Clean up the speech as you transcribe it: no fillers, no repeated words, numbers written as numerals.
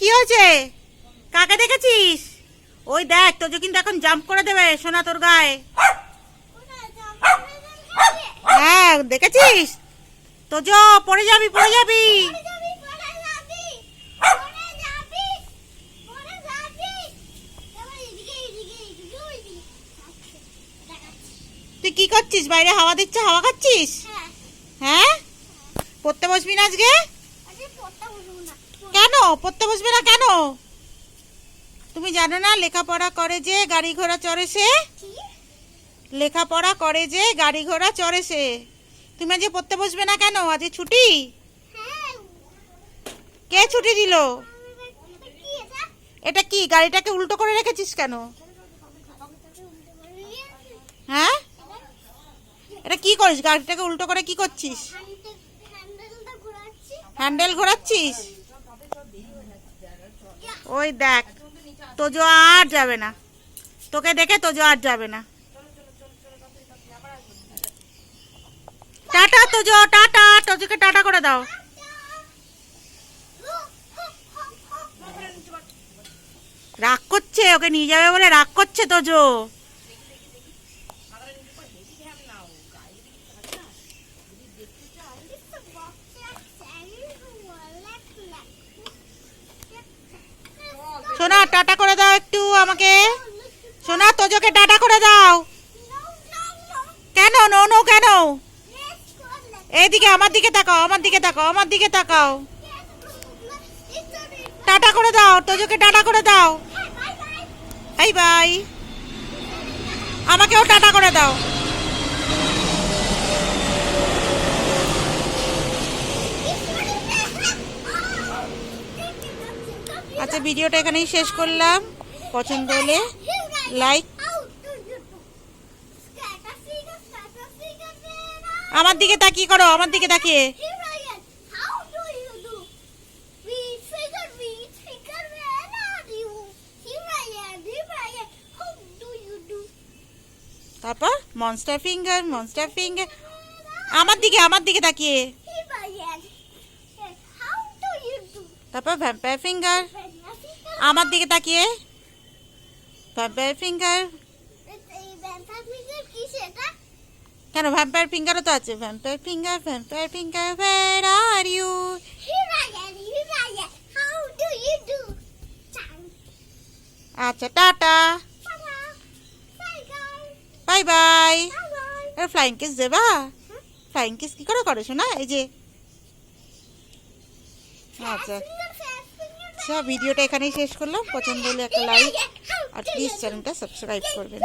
কি হয়েছে? কাকে দেখেছিস? ওই দেখ, তোজো কিন্তু এখন জাম্প করে দেবে সোনা তোর গায়ে। হ্যাঁ দেখেছিস? তোজো পড়ে যাবি, পড়ে যাবি। তুই কি করছিস? বাইরে হাওয়া দিচ্ছে, হাওয়া খাচ্ছিস? হ্যাঁ, পড়তে বসবি না আজকে? কেন পড়তে বসবে না কেন? তুমি জানো না লেখাপড়া করে যে গাড়ি ঘোড়া চড়ে সে? লেখাপড়া করে যে গাড়ি ঘোড়া চড়ে সে। তুমি আজকে পড়তে বসবে না কেন? আজকে ছুটি। কে ছুটি দিল? এটা কি? গাড়িটাকে উল্টো করে রেখেছিস কেন? হ্যাঁ, এটা কি করিস? গাড়িটাকে উল্টো করে কি করছিস? হ্যান্ডেল ঘোরাচ্ছিস? ওই দেখ, তোজো আর যাবে না, তোকে দেখে তোজো আর যাবে না। Tata Tojo, tata. তোজোকে টাটা করে দাও। রাগ করছে, ওকে নিয়ে যাবে বলে রাগ করছে তোজো। সোনা টাটা করে দাও একটু আমাকে। সোনা তোজোকে টাটা করে দাও। কেন নো নো কেন? এইদিকে আমার দিকে তাকাও, আমার দিকে তাকাও, আমার দিকে তাকাও। টাটা করে দাও, তোজোকে টাটা করে দাও। Bye bye. আমাকেও টাটা করে দাও। আচ্ছা, ভিডিওটা এখানেই শেষ করলাম। পছন্দ হলে লাইক। আমার দিকে তাকিয়ে করো, আমার দিকে তাকিয়ে। তারপর মনস্টার ফিঙ্গার, মনস্টার ফিঙ্গার। আমার দিকে, আমার দিকে তাকিয়ে। তারপর ভ্যাম্পায়ার ফিঙ্গার। আমার দিকে তাকিয়ে ভ্যাম্পায়ার ফিঙ্গার। কেন ভ্যাম্পায়ার ফিঙ্গারও তো আছে। Vampire finger, vampire finger, where are you? আচ্ছা tata, bye bye. Flying kiss দেবা? ফ্লাইং কিস কি করে করো শোনা? এই যে। আচ্ছা আচ্ছা, ভিডিওটা এখানেই শেষ করলাম। পছন্দ হলে একটা লাইক আর প্লিজ চ্যানেলটা সাবস্ক্রাইব করবেন।